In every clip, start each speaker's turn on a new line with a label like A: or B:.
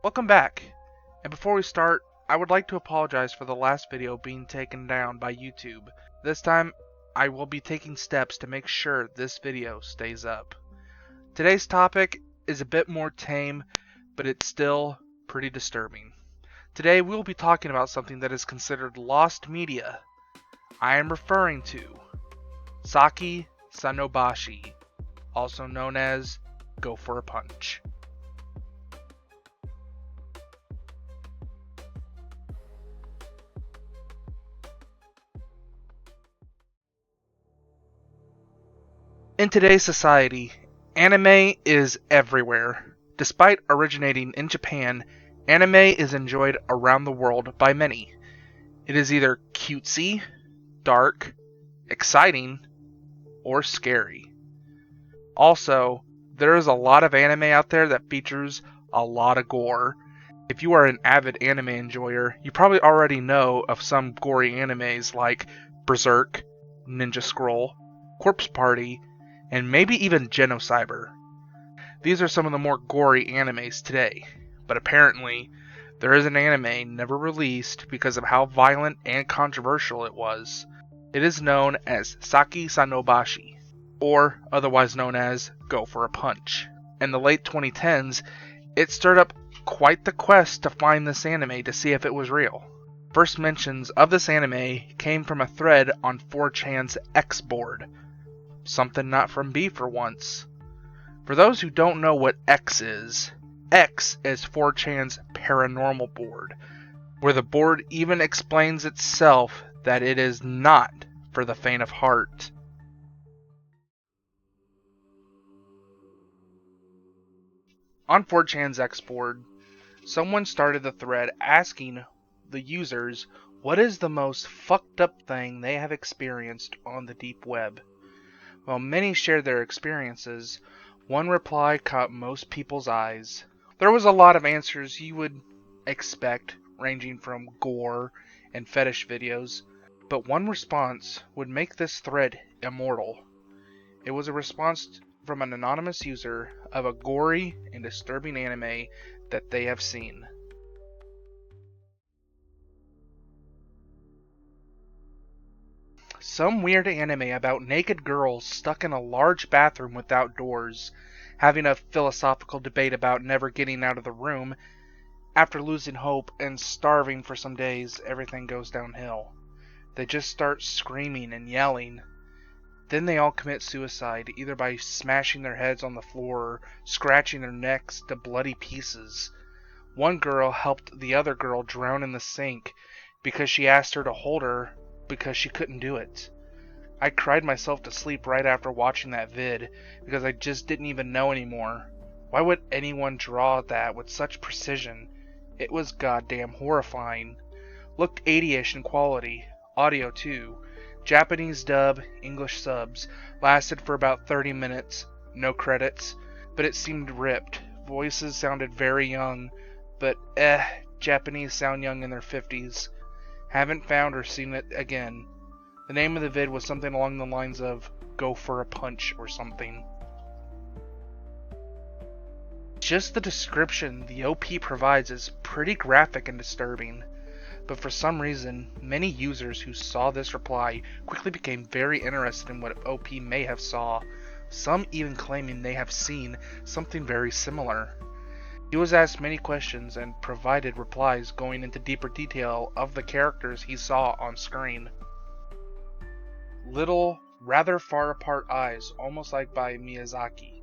A: Welcome back, and before we start, I would like to apologize for the last video being taken down by YouTube. This time, I will be taking steps to make sure this video stays up. Today's topic is a bit more tame, but it's still pretty disturbing. Today we will be talking about something that is considered lost media. I am referring to Saki Sanobashi, also known as Go for a Punch. In today's society, anime is everywhere. Despite originating in Japan, anime is enjoyed around the world by many. It is either cutesy, dark, exciting, or scary. Also, there is a lot of anime out there that features a lot of gore. If you are an avid anime enjoyer, you probably already know of some gory animes like Berserk, Ninja Scroll, Corpse Party, and maybe even Genocyber. These are some of the more gory animes today, but apparently there is an anime never released because of how violent and controversial it was. It is known as Saki Sanobashi, or otherwise known as Go for a Punch. In the late 2010s, it stirred up quite the quest to find this anime to see if it was real. First mentions of this anime came from a thread on 4chan's X board. Something not from B for once. For those who don't know what X is 4chan's paranormal board, where the board even explains itself that it is not for the faint of heart. On 4chan's X board, someone started the thread asking the users what is the most fucked up thing they have experienced on the deep web. While many shared their experiences, one reply caught most people's eyes. There was a lot of answers you would expect, ranging from gore and fetish videos, but one response would make this thread immortal. It was a response from an anonymous user of a gory and disturbing anime that they have seen. Some weird anime about naked girls stuck in a large bathroom without doors, having a philosophical debate about never getting out of the room. After losing hope and starving for some days, everything goes downhill. They just start screaming and yelling. Then they all commit suicide, either by smashing their heads on the floor or scratching their necks to bloody pieces. One girl helped the other girl drown in the sink because she asked her to hold her because she couldn't do it. I cried myself to sleep right after watching that vid because I just didn't even know anymore. Why would anyone draw that with such precision? It was goddamn horrifying. Looked 80ish in quality, audio too. Japanese dub, English subs, lasted for about 30 minutes, no credits, but it seemed ripped. Voices sounded very young, but Japanese sound young in their 50s. Haven't found or seen it again. The name of the vid was something along the lines of Go for a Punch or something. Just the description the OP provides is pretty graphic and disturbing, but for some reason, many users who saw this reply quickly became very interested in what OP may have saw, some even claiming they have seen something very similar. He was asked many questions and provided replies going into deeper detail of the characters he saw on screen. Little, rather far apart eyes, almost like by Miyazaki.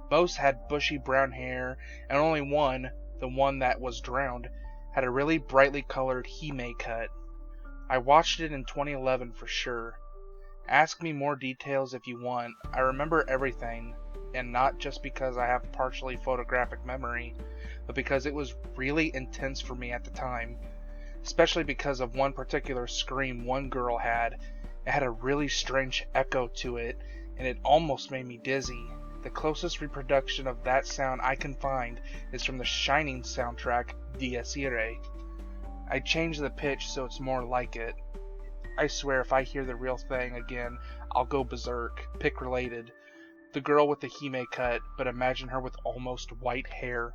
A: Both had bushy brown hair, and only one, the one that was drowned, had a really brightly colored hime cut. I watched it in 2011 for sure. Ask me more details if you want. I remember everything. And not just because I have partially photographic memory, but because it was really intense for me at the time. Especially because of one particular scream one girl had. It had a really strange echo to it, and it almost made me dizzy. The closest reproduction of that sound I can find is from the Shining soundtrack, Dies Irae. I changed the pitch so it's more like it. I swear if I hear the real thing again, I'll go berserk, pick related. The girl with the hime cut, but imagine her with almost white hair.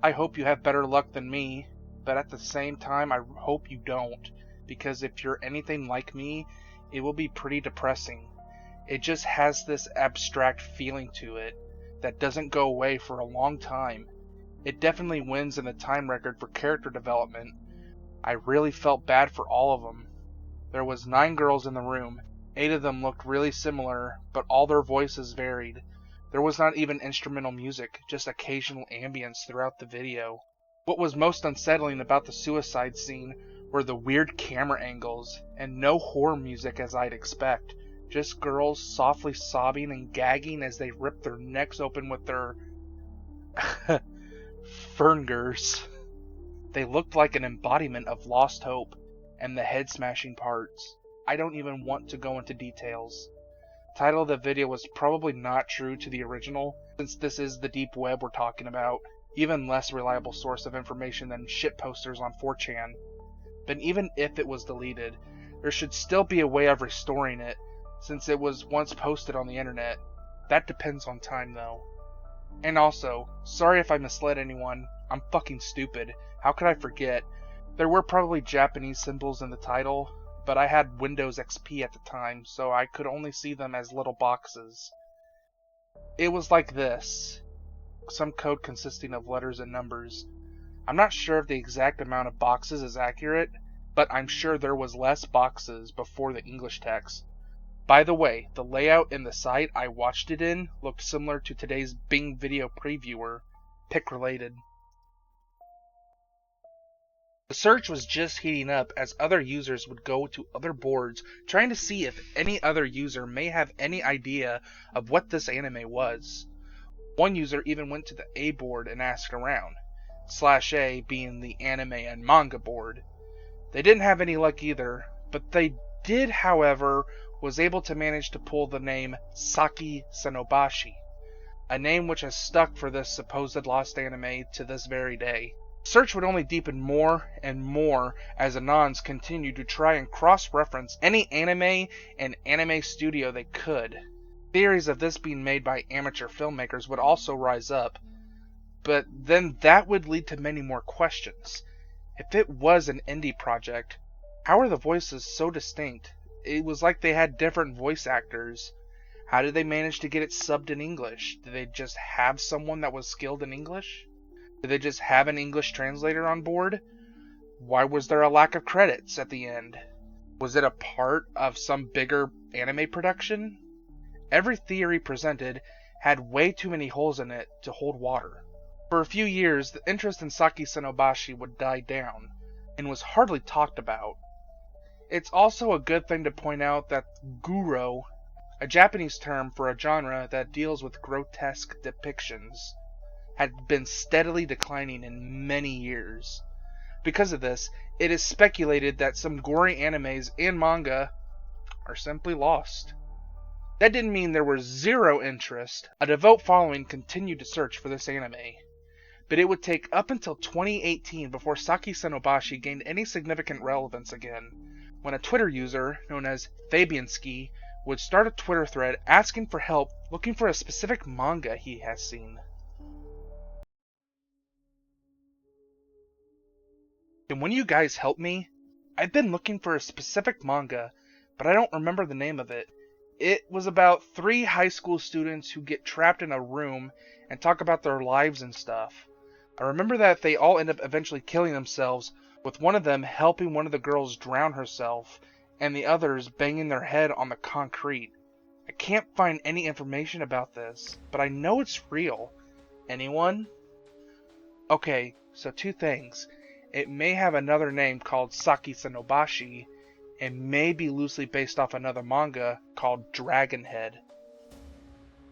A: I hope you have better luck than me, but at the same time, I hope you don't, because if you're anything like me, it will be pretty depressing. It just has this abstract feeling to it that doesn't go away for a long time. It definitely wins in the time record for character development. I really felt bad for all of them. There was 9 girls in the room. 8 of them looked really similar, but all their voices varied. There was not even instrumental music, just occasional ambience throughout the video. What was most unsettling about the suicide scene were the weird camera angles, and no horror music as I'd expect. Just girls softly sobbing and gagging as they ripped their necks open with their fingers. They looked like an embodiment of lost hope, and the head-smashing parts. I don't even want to go into details. The title of the video was probably not true to the original, since this is the deep web we're talking about, even less reliable source of information than shitposters on 4chan. But even if it was deleted, there should still be a way of restoring it, since it was once posted on the internet. That depends on time though. And also, sorry if I misled anyone, I'm fucking stupid. How could I forget? There were probably Japanese symbols in the title, but I had Windows XP at the time, so I could only see them as little boxes. It was like this. Some code consisting of letters and numbers. I'm not sure if the exact amount of boxes is accurate, but I'm sure there was less boxes before the English text. By the way, the layout in the site I watched it in looked similar to today's Bing Video Previewer, pic related. The search was just heating up as other users would go to other boards trying to see if any other user may have any idea of what this anime was. One user even went to the A board and asked around, /A being the anime and manga board. They didn't have any luck either, but they did, however, was able to manage to pull the name Saki Sanobashi, a name which has stuck for this supposed lost anime to this very day. Search would only deepen more and more as Anons continued to try and cross-reference any anime and anime studio they could. Theories of this being made by amateur filmmakers would also rise up, but then that would lead to many more questions. If it was an indie project, how are the voices so distinct? It was like they had different voice actors. How did they manage to get it subbed in English? Did they just have someone that was skilled in English? Did they just have an English translator on board? Why was there a lack of credits at the end? Was it a part of some bigger anime production? Every theory presented had way too many holes in it to hold water. For a few years, the interest in Saki Sanobashi would die down, and was hardly talked about. It's also a good thing to point out that Guro, a Japanese term for a genre that deals with grotesque depictions, had been steadily declining in many years. Because of this, it is speculated that some gory animes and manga are simply lost. That didn't mean there was zero interest. A devout following continued to search for this anime. But it would take up until 2018 before Saki Sanobashi gained any significant relevance again, when a Twitter user known as Fabianski would start a Twitter thread asking for help looking for a specific manga he has seen. Can one of you guys help me? I've been looking for a specific manga, but I don't remember the name of it. It was about 3 high school students who get trapped in a room and talk about their lives and stuff. I remember that they all end up eventually killing themselves, with one of them helping one of the girls drown herself, and the others banging their head on the concrete. I can't find any information about this, but I know it's real. Anyone? Okay, so 2 things. It may have another name called Saki Sanobashi, and may be loosely based off another manga called Dragon Head.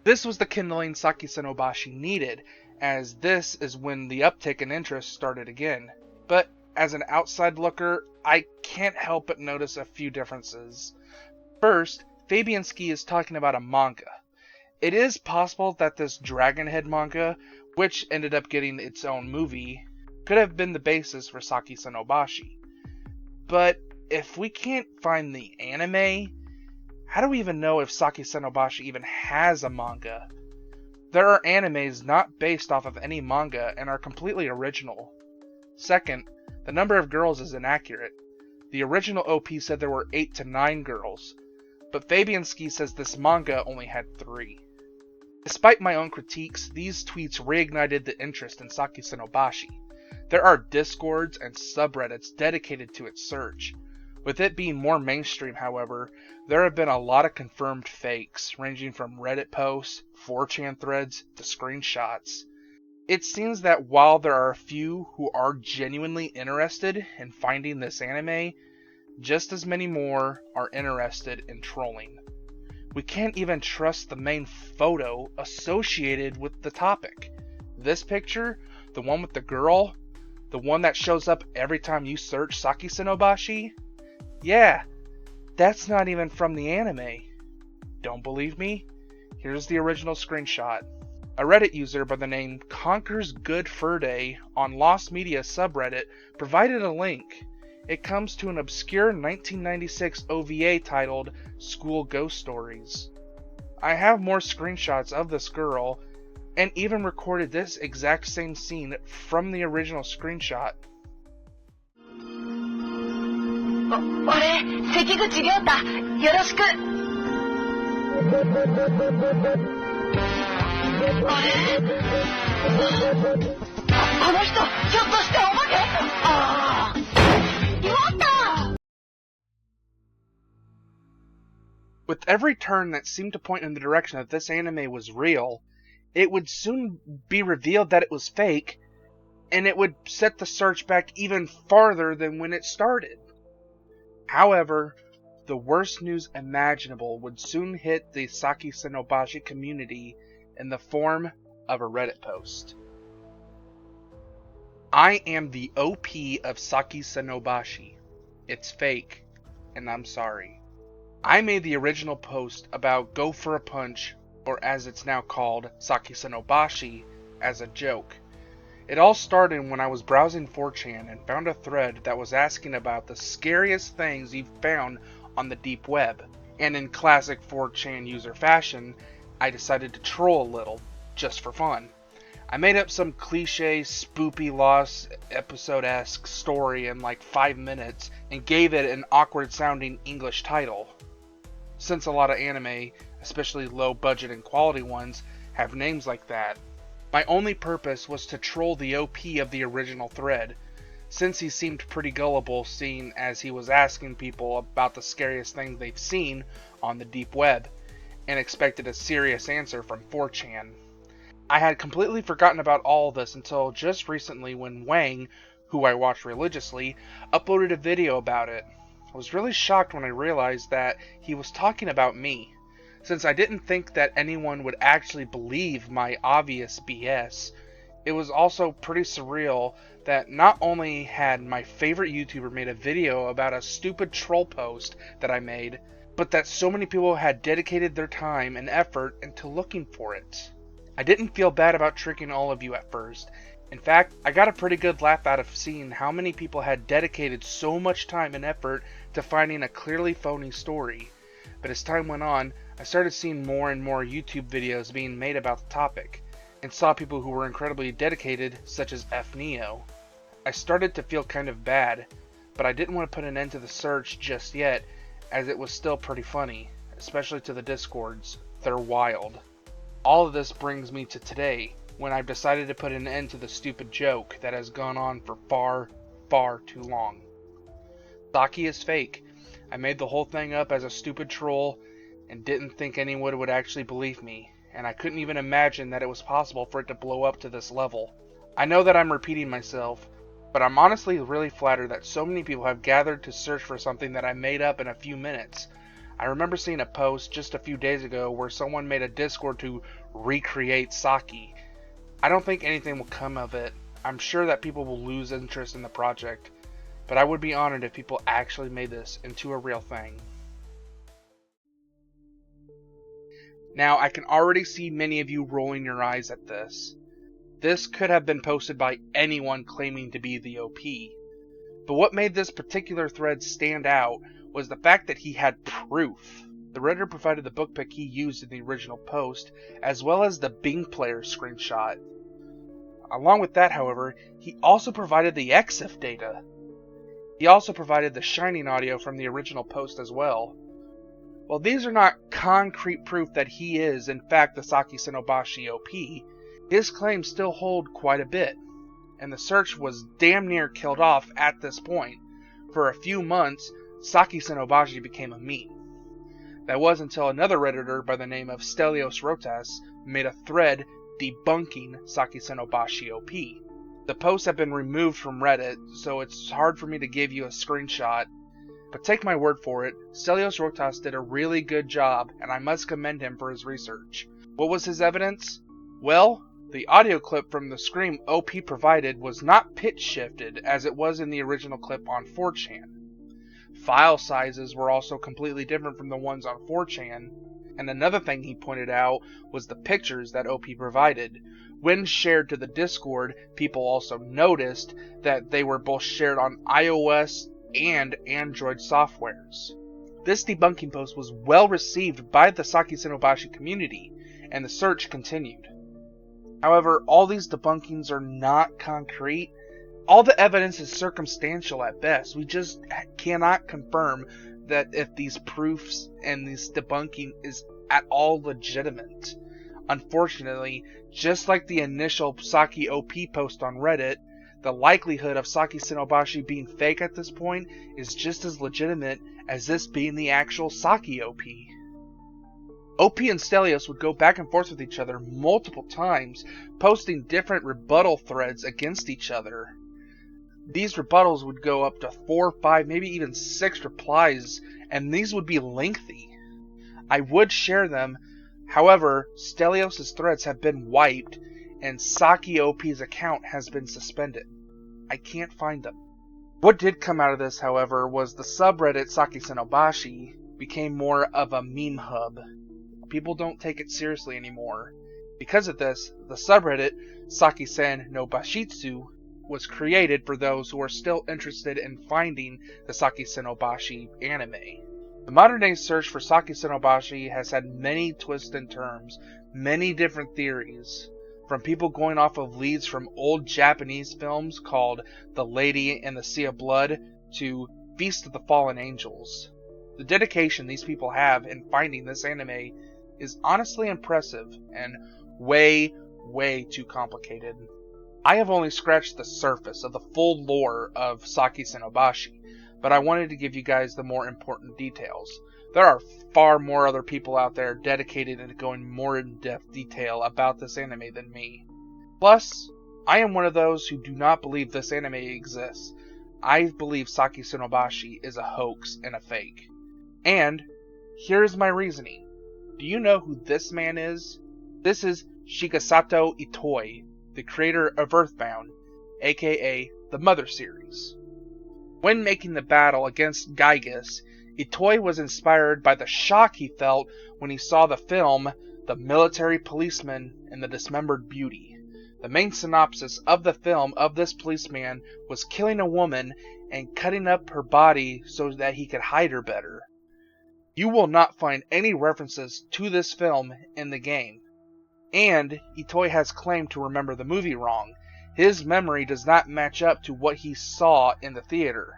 A: This was the kindling Saki Sanobashi needed, as this is when the uptick in interest started again. But as an outside looker, I can't help but notice a few differences. First, Fabianski is talking about a manga. It is possible that this Dragon Head manga, which ended up getting its own movie, could have been the basis for Saki Sanobashi. But if we can't find the anime, how do we even know if Saki Sanobashi even has a manga? There are animes not based off of any manga and are completely original. Second, the number of girls is inaccurate. The original OP said there were 8 to 9 girls, but Fabianski says this manga only had 3. Despite my own critiques, these tweets reignited the interest in Saki Sanobashi. There are discords and subreddits dedicated to its search. With it being more mainstream, however, there have been a lot of confirmed fakes, ranging from Reddit posts, 4chan threads, to screenshots. It seems that while there are a few who are genuinely interested in finding this anime, just as many more are interested in trolling. We can't even trust the main photo associated with the topic. This picture, the one with the girl, the one that shows up every time you search Saki Sanobashi, yeah, that's not even from the anime. Don't believe me? Here's the original screenshot. A Reddit user by the name Conquers Good Fur Day on Lost Media subreddit provided a link. It comes to an obscure 1996 OVA titled School Ghost Stories. I have more screenshots of this girl, and even recorded this exact same scene from the original screenshot.
B: 俺、関口亮太、よろしく。あれ？この人、ひょっとしてお化け？ああ。亮太！
A: With every turn that seemed to point in the direction that this anime was real, it would soon be revealed that it was fake, and it would set the search back even farther than when it started. However, the worst news imaginable would soon hit the Saki Sanobashi community in the form of a Reddit post. I am the OP of Saki Sanobashi. It's fake, and I'm sorry. I made the original post about Go for a Punch, or as it's now called, Saki Sanobashi, as a joke. It all started when I was browsing 4chan and found a thread that was asking about the scariest things you've found on the deep web. And in classic 4chan user fashion, I decided to troll a little, just for fun. I made up some cliche, spoopy Lost episode-esque story in like 5 minutes and gave it an awkward sounding English title. Since a lot of anime, especially low budget and quality ones, have names like that. My only purpose was to troll the OP of the original thread, since he seemed pretty gullible seeing as he was asking people about the scariest things they've seen on the deep web, and expected a serious answer from 4chan. I had completely forgotten about all this until just recently when Wang, who I watch religiously, uploaded a video about it. I was really shocked when I realized that he was talking about me, since I didn't think that anyone would actually believe my obvious BS. It was also pretty surreal that not only had my favorite YouTuber made a video about a stupid troll post that I made, but that so many people had dedicated their time and effort into looking for it. I didn't feel bad about tricking all of you at first. In fact, I got a pretty good laugh out of seeing how many people had dedicated so much time and effort to finding a clearly phony story. But as time went on, I started seeing more and more YouTube videos being made about the topic, and saw people who were incredibly dedicated, such as FNeo. I started to feel kind of bad, but I didn't want to put an end to the search just yet, as it was still pretty funny, especially to the discords. They're wild. All of this brings me to today, when I've decided to put an end to the stupid joke that has gone on for far, far too long. Saki is fake. I made the whole thing up as a stupid troll, and didn't think anyone would actually believe me, and I couldn't even imagine that it was possible for it to blow up to this level. I know that I'm repeating myself, but I'm honestly really flattered that so many people have gathered to search for something that I made up in a few minutes. I remember seeing a post just a few days ago where someone made a Discord to recreate Saki. I don't think anything will come of it. I'm sure that people will lose interest in the project, but I would be honored if people actually made this into a real thing. Now, I can already see many of you rolling your eyes at this. This could have been posted by anyone claiming to be the OP. But what made this particular thread stand out was the fact that he had proof. The Redditor provided the book pic he used in the original post, as well as the Bing player screenshot. Along with that, however, he also provided the EXIF data. He also provided the Shining audio from the original post as well. While these are not concrete proof that he is, in fact, the Saki Sanobashi OP, his claims still hold quite a bit, and the search was damn near killed off at this point. For a few months, Saki Sanobashi became a meme. That was until another Redditor by the name of Stelios Rotas made a thread debunking Saki Sanobashi OP. The posts have been removed from Reddit, so it's hard for me to give you a screenshot, but take my word for it, Stelios Rotas did a really good job, and I must commend him for his research. What was his evidence? Well, the audio clip from the Scream OP provided was not pitch shifted as it was in the original clip on 4chan. File sizes were also completely different from the ones on 4chan, and another thing he pointed out was the pictures that OP provided. When shared to the Discord, people also noticed that they were both shared on iOS and Android softwares. This debunking post was well received by the Saki Sanobashi community, and the search continued. However, all these debunkings are not concrete. All the evidence is circumstantial at best. We just cannot confirm that if these proofs and this debunking is at all legitimate. Unfortunately, just like the initial Saki OP post on Reddit, the likelihood of Saki Sanobashi being fake at this point is just as legitimate as this being the actual Saki OP. OP and Stelios would go back and forth with each other multiple times, posting different rebuttal threads against each other. These rebuttals would go up to 4, 5, maybe even 6 replies, and these would be lengthy. I would share them, however, Stelios' threads have been wiped, and Saki OP's account has been suspended. I can't find them. What did come out of this, however, was the subreddit Saki Sanobashi became more of a meme hub. People don't take it seriously anymore. Because of this, the subreddit Saki-sen no Bashitsu was created for those who are still interested in finding the Saki Sanobashi anime. The modern day search for Saki Sanobashi has had many twists and turns, many different theories, from people going off of leads from old Japanese films called The Lady and the Sea of Blood to Feast of the Fallen Angels. The dedication these people have in finding this anime is honestly impressive and way too complicated. I have only scratched the surface of the full lore of Saki Sanobashi, but I wanted to give you guys the more important details. There are far more other people out there dedicated into going more in-depth detail about this anime than me. Plus, I am one of those who do not believe this anime exists. I believe Saki Sanobashi is a hoax and a fake. And here is my reasoning. Do you know who this man is? This is Shigesato Itoi, the creator of Earthbound, aka the Mother series. When making the battle against Gygas, Itoi was inspired by the shock he felt when he saw the film The Military Policeman and the Dismembered Beauty. The main synopsis of the film of this policeman was killing a woman and cutting up her body so that he could hide her better. You will not find any references to this film in the game. And Itoi has claimed to remember the movie wrong. His memory does not match up to what he saw in the theater.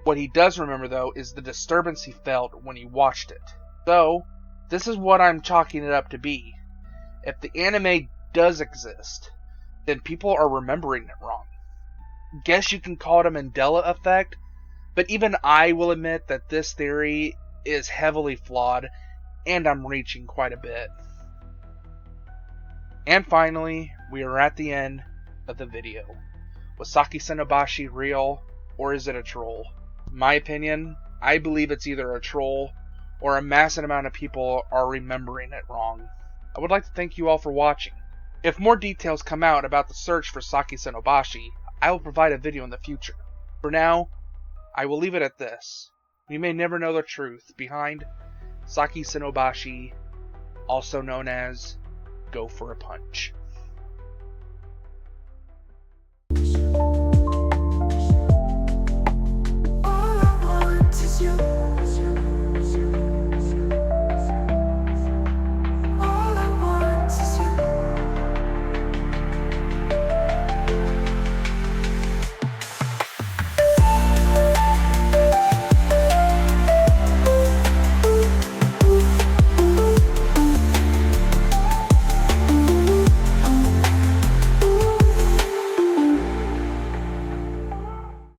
A: What he does remember, though, is the disturbance he felt when he watched it. So, this is what I'm chalking it up to be. If the anime does exist, then people are remembering it wrong. Guess you can call it a Mandela effect, but even I will admit that this theory is heavily flawed, and I'm reaching quite a bit. And finally, we are at the end of the video. Was Saki Sanobashi real, or is it a troll? In my opinion, I believe it's either a troll, or a massive amount of people are remembering it wrong. I would like to thank you all for watching. If more details come out about the search for Saki Sanobashi, I will provide a video in the future. For now, I will leave it at this. We may never know the truth behind Saki Sanobashi, also known as Go for a Punch.